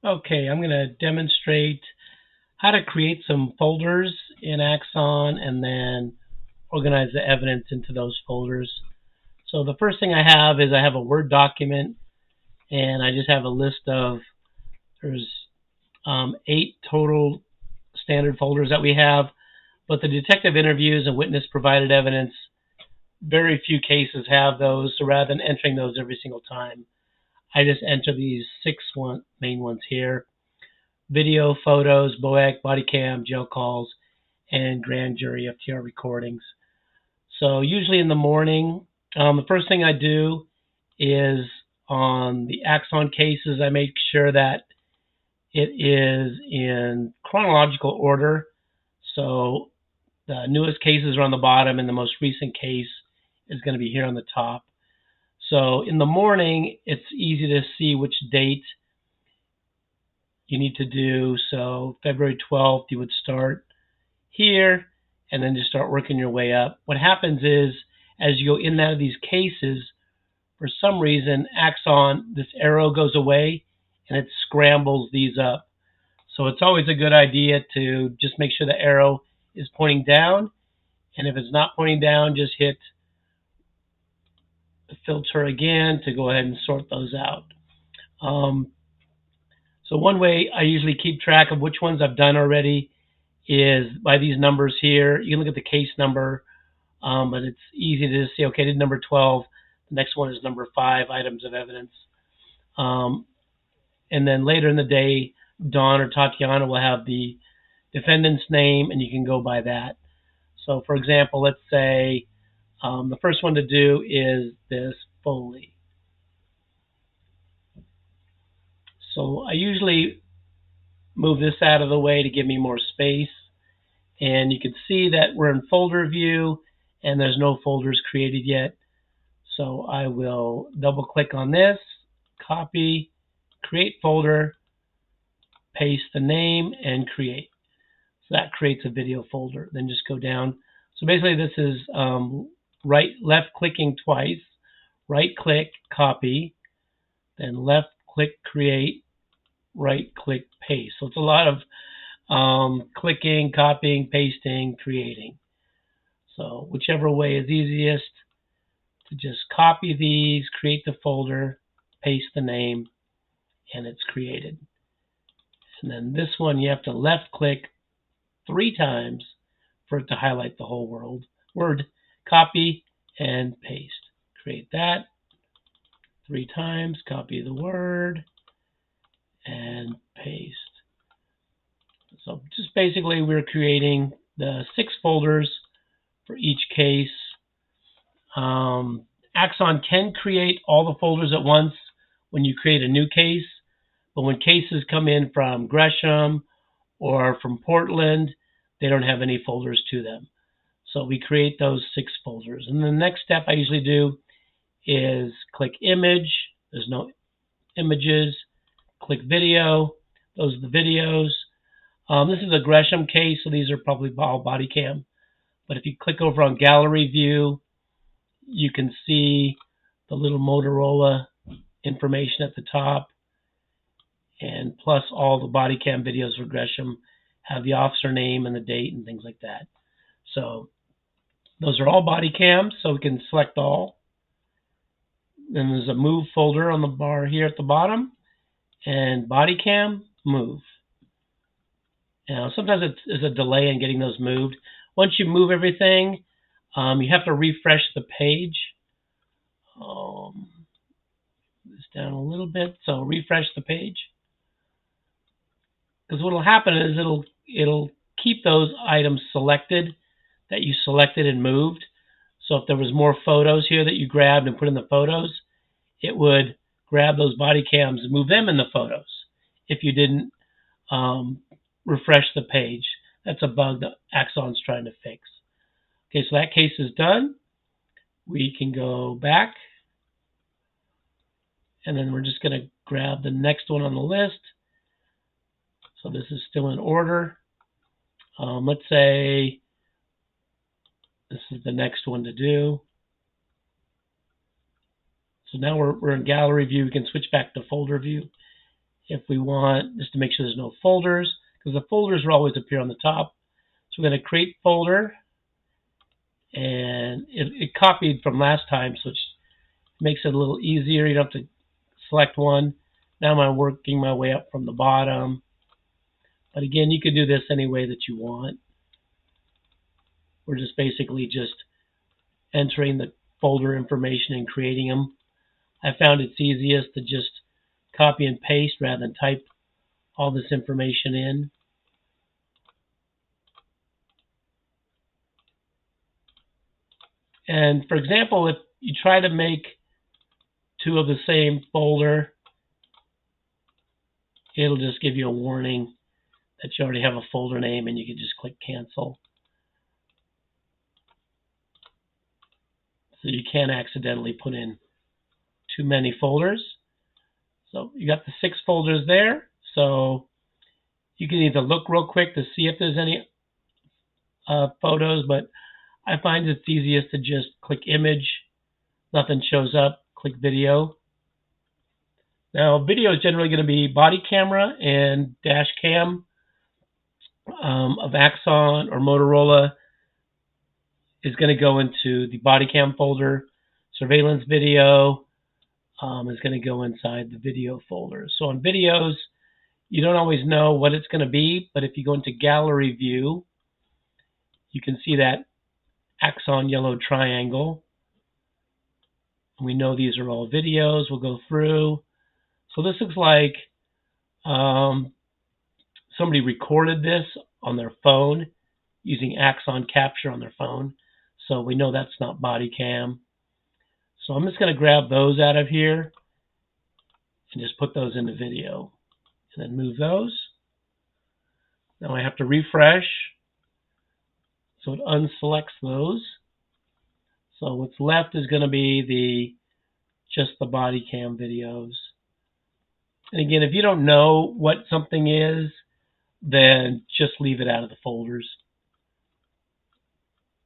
Okay, I'm going to demonstrate how to create some folders in Axon and then organize the evidence into those folders. So the first thing I have a Word document, and I just have a list of, there's 8 total standard folders that we have, but the detective interviews and witness provided evidence, very few cases have those, so rather than entering those every single time, I just enter these main ones here: video, photos, BOAC, body cam, jail calls, and grand jury FTR recordings. So usually in the morning, the first thing I do is on the Axon cases, I make sure that it is in chronological order. So the newest cases are on the bottom, and the most recent case is going to be here on the top. So in the morning, it's easy to see which date you need to do. So February 12th, you would start here and then just start working your way up. What happens is, as you go in and out of these cases, for some reason, Axon, this arrow goes away and it scrambles these up. So it's always a good idea to just make sure the arrow is pointing down. And if it's not pointing down, just hit the filter again to go ahead and sort those out. Um, so one way I usually keep track of which ones I've done already is by these numbers here. You can look at the case number, but it's easy to just say, okay, I did number 12. The next one is number 5, items of evidence. Um, and then later in the day, Dawn or Tatiana will have the defendant's name, and you can go by that. So, for example, let's say the first one to do is this Foley. So I usually move this out of the way to give me more space. And you can see that we're in folder view and there's no folders created yet. So I will double click on this, copy, create folder, paste the name, and create. So that creates a video folder. Then just go down. So basically this is left clicking twice, right click, copy, then left click, create, right click, paste. So it's a lot of clicking, copying, pasting, creating. So whichever way is easiest, to just copy these, create the folder, paste the name, and it's created. And then this one you have to left click 3 times for it to highlight the whole word, copy and paste. Create that 3 times, copy the word, and paste. So just basically we're creating the 6 folders for each case. Axon can create all the folders at once when you create a new case, but when cases come in from Gresham or from Portland, they don't have any folders to them. So we create those 6 folders. And the next step I usually do is click image. There's no images. Click video. Those are the videos. This is a Gresham case, so these are probably all body cam. But if you click over on gallery view, you can see the little Motorola information at the top, and plus all the body cam videos for Gresham have the officer name and the date and things like that. So those are all body cams, so we can select all. Then there's a move folder on the bar here at the bottom, and body cam, move. Now sometimes there's a delay in getting those moved. Once you move everything, you have to refresh the page. This down a little bit, so refresh the page. Because what will happen is it'll keep those items selected that you selected and moved. So if there was more photos here that you grabbed and put in the photos, it would grab those body cams and move them in the photos if you didn't refresh the page. That's a bug that Axon's trying to fix. Okay, so that case is done. We can go back, and then we're just going to grab the next one on the list. So this is still in order. Let's say this is the next one to do. So now we're in gallery view. We can switch back to folder view. if we want, just to make sure there's no folders, because the folders will always appear on the top. So we're going to create folder, and it copied from last time, so it makes it a little easier. You don't have to select one. Now I'm working my way up from the bottom. But again, you can do this any way that you want. We're just basically just entering the folder information and creating them. I found it's easiest to just copy and paste rather than type all this information in. And for example, if you try to make two of the same folder, it'll just give you a warning that you already have a folder name, and you can just click cancel. So you can't accidentally put in too many folders. So you got the 6 folders there. So you can either look real quick to see if there's any photos, but I find it's easiest to just click image, nothing shows up, click video. Now video is generally going to be body camera and dash cam of Axon or Motorola is going to go into the body cam folder. Surveillance video is going to go inside the video folder. So on videos, you don't always know what it's going to be, but if you go into gallery view, you can see that Axon yellow triangle. We know these are all videos. We'll go through. So this looks like somebody recorded this on their phone using Axon capture on their phone. So we know that's not body cam. So I'm just going to grab those out of here and just put those in the video and then move those. Now I have to refresh. So it unselects those. So what's left is going to be just the body cam videos. And again, if you don't know what something is, then just leave it out of the folders.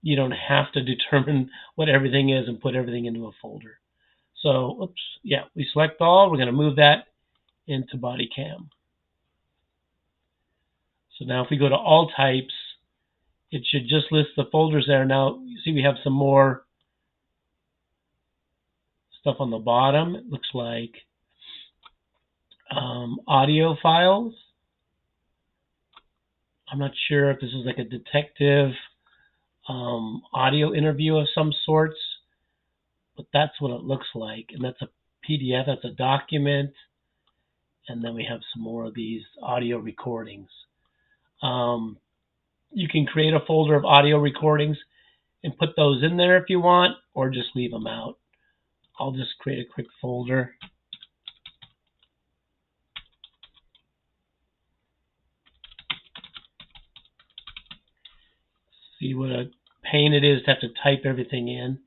You don't have to determine what everything is and put everything into a folder. So, oops, yeah, we select all. We're going to move that into body cam. So now if we go to all types, it should just list the folders there. Now, you see we have some more stuff on the bottom. It looks like audio files. I'm not sure if this is like a detective audio interview of some sorts, but that's what it looks like. And that's a PDF, that's a document. And then we have some more of these audio recordings. You can create a folder of audio recordings and put those in there if you want, or just leave them out. I'll just create a quick folder. See what a pain it is to have to type everything in.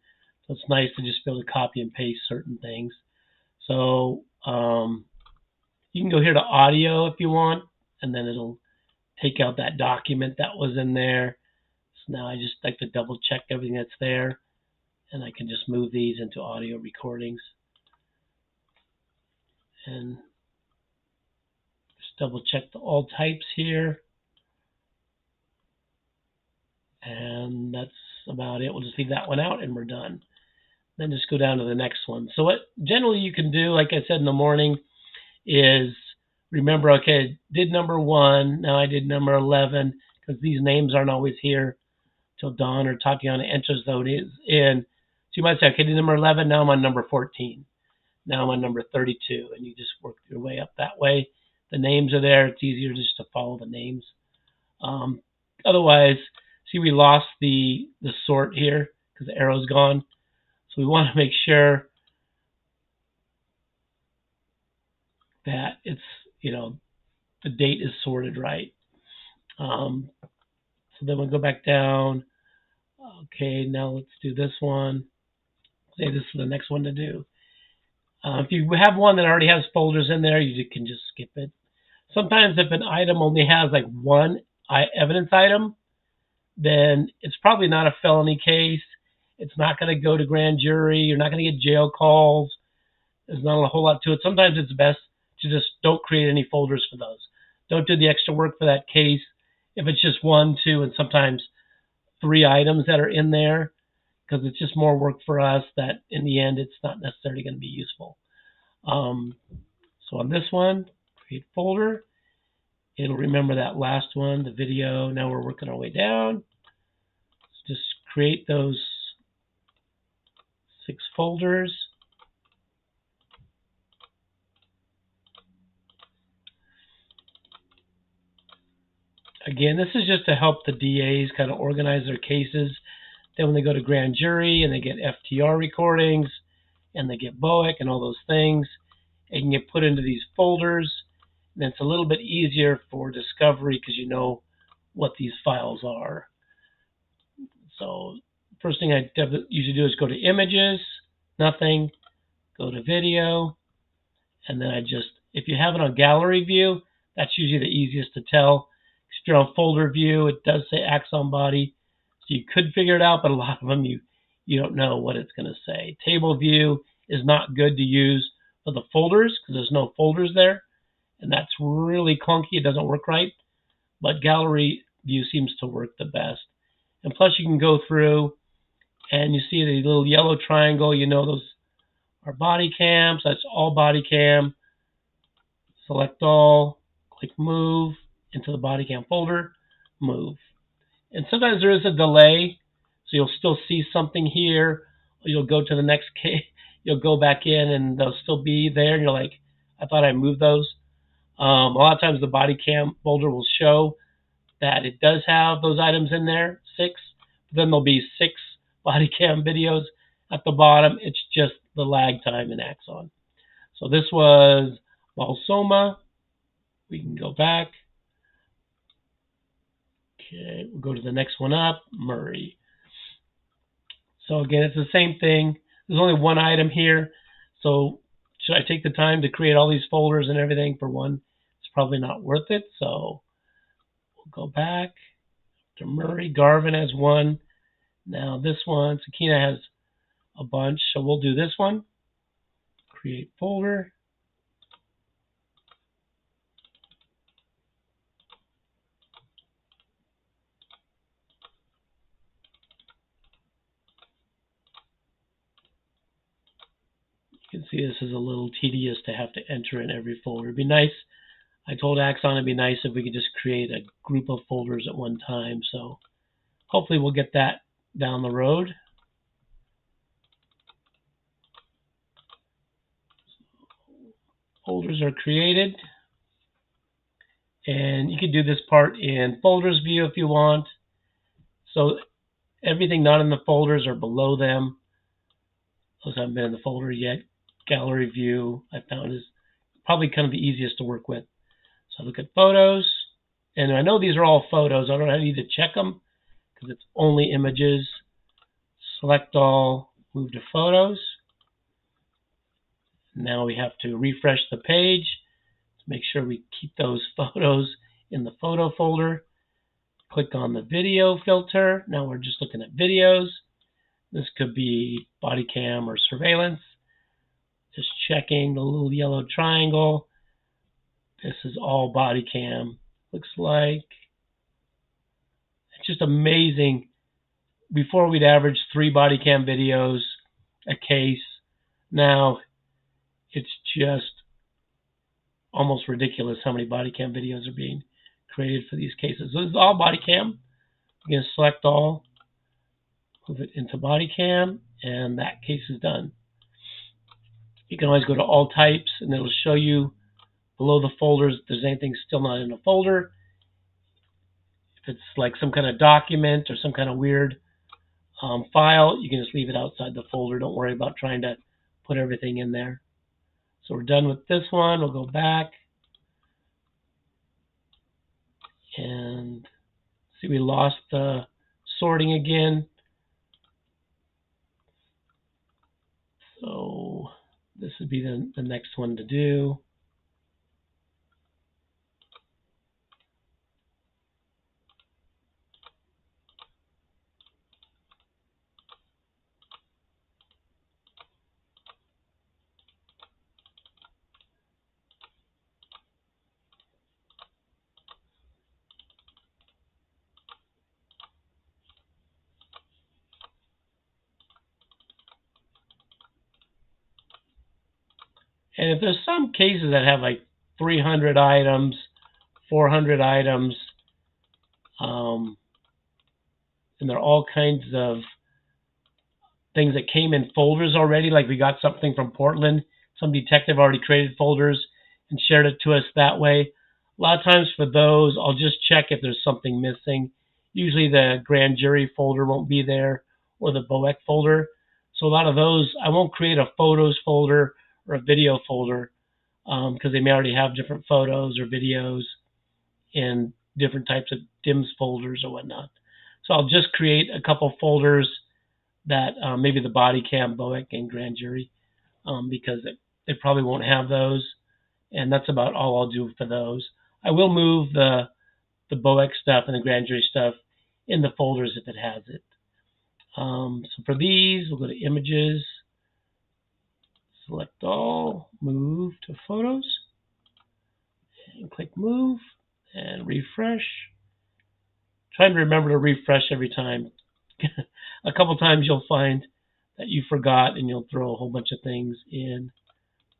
So it's nice to just be able to copy and paste certain things. So you can go here to audio if you want, and then it'll take out that document that was in there. So now I just like to double check everything that's there, and I can just move these into audio recordings. And just double check all types here. And that's about it. We'll just leave that one out and we're done. Then just go down to the next one. So what generally you can do, like I said in the morning, is remember, okay, I did number 1, now I did number 11, because these names aren't always here till Dawn or Tatiana enters those in. So you might say, okay, I did number 11, now I'm on number 14. Now I'm on number 32, and you just work your way up that way. The names are there. It's easier just to follow the names. Otherwise, see, we lost the sort here because the arrow's gone. So we want to make sure that it's, the date is sorted right. So then we'll go back down. Okay, now let's do this one. Say this is the next one to do. If you have one that already has folders in there, you can just skip it. Sometimes if an item only has like one evidence item, then it's probably not a felony case. It's not going to go to grand jury. You're not going to get jail calls. There's not a whole lot to it. Sometimes it's best to just don't create any folders for those. Don't do the extra work for that case. If it's just 1, 2, and sometimes 3 items that are in there, because it's just more work for us that in the end it's not necessarily going to be useful. So on this one, create folder. It'll remember that last one, the video. Now we're working our way down. Just create those 6 folders. Again, this is just to help the DAs kind of organize their cases. Then when they go to grand jury and they get FTR recordings and they get BOIC and all those things, it can get put into these folders. And it's a little bit easier for discovery because you know what these files are. So first thing I usually do is go to images, nothing, go to video, and then if you have it on gallery view, that's usually the easiest to tell. If you're on folder view, it does say Axon body, so you could figure it out, but a lot of them you don't know what it's going to say. Table view is not good to use for the folders because there's no folders there, and that's really clunky. It doesn't work right, but gallery view seems to work the best. And plus you can go through and you see the little yellow triangle, you know those are body cams. That's all body cam. Select all, click move into the body cam folder, move. And sometimes there is a delay, so you'll still see something here, or you'll go to the next case, you'll go back in and they'll still be there, and you're like, I thought I moved those. A lot of times the body cam folder will show that it does have those items in there, 6. Then there'll be 6 body cam videos at the bottom. It's just the lag time in Axon. So this was Balsoma. We can go back. Okay, we'll go to the next one up, Murray. So again, it's the same thing. There's only one item here. So should I take the time to create all these folders and everything for one? It's probably not worth it. So we'll go back to Murray. Garvin has one. Now this one, Sakina has a bunch. So we'll do this one. Create folder. You can see this is a little tedious to have to enter in every folder. It'd be nice. I told Axon it'd be nice if we could just create a group of folders at one time. So hopefully we'll get that down the road. Folders are created. And you can do this part in folders view if you want. So everything not in the folders are below them. Those haven't been in the folder yet. Gallery view I found is probably kind of the easiest to work with. So look at photos. And I know these are all photos. I don't need to check them because it's only images. Select all, move to photos. Now we have to refresh the page to make sure we keep those photos in the photo folder. Click on the video filter. Now we're just looking at videos. This could be body cam or surveillance. Just checking the little yellow triangle. This is all body cam. Looks like it's just amazing. Before we'd average 3 body cam videos a case. Now it's just almost ridiculous how many body cam videos are being created for these cases. So this is all body cam. You're going to select all, move it into body cam, and that case is done. You can always go to all types, and it'll show you below the folders if there's anything still not in a folder. If it's like some kind of document or some kind of weird file, you can just leave it outside the folder. Don't worry about trying to put everything in there. So we're done with this one. We'll go back and see we lost the sorting again. So this would be the next one to do. And if there's some cases that have like 300 items, 400 items, and there are all kinds of things that came in folders already, like we got something from Portland, some detective already created folders and shared it to us that way. A lot of times for those, I'll just check if there's something missing. Usually the grand jury folder won't be there, or the BOEC folder. So a lot of those, I won't create a photos folder or a video folder, because they may already have different photos or videos in different types of DIMS folders or whatnot. So I'll just create a couple folders that maybe the body cam, BOEC, and grand jury, because they probably won't have those, and that's about all I'll do for those. I will move the BOEC stuff and the grand jury stuff in the folders if it has it. So for these, we'll go to images, select all, move to photos, and click move, and refresh. Trying to remember to refresh every time. A couple times you'll find that you forgot, and you'll throw a whole bunch of things in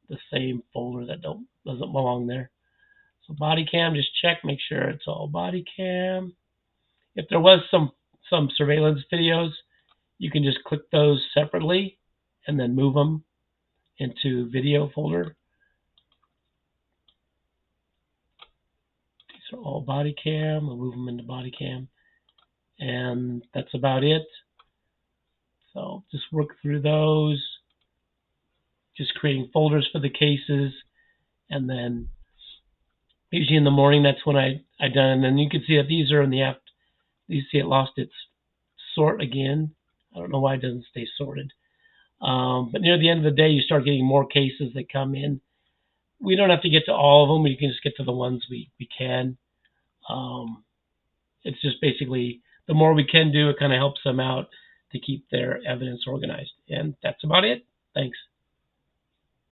the same folder that doesn't belong there. So body cam, just check, make sure it's all body cam. If there was some surveillance videos, you can just click those separately and then move them into video folder. These are all body cam. We'll move them into body cam. And that's about it. So just work through those, just creating folders for the cases, and then usually in the morning, that's when I done. And then you can see that these are in the app. You see it lost its sort again. I don't know why it doesn't stay sorted. But near the end of the day, you start getting more cases that come in. We don't have to get to all of them. We can just get to the ones we can. It's just basically the more we can do, it kind of helps them out to keep their evidence organized. And that's about it. Thanks.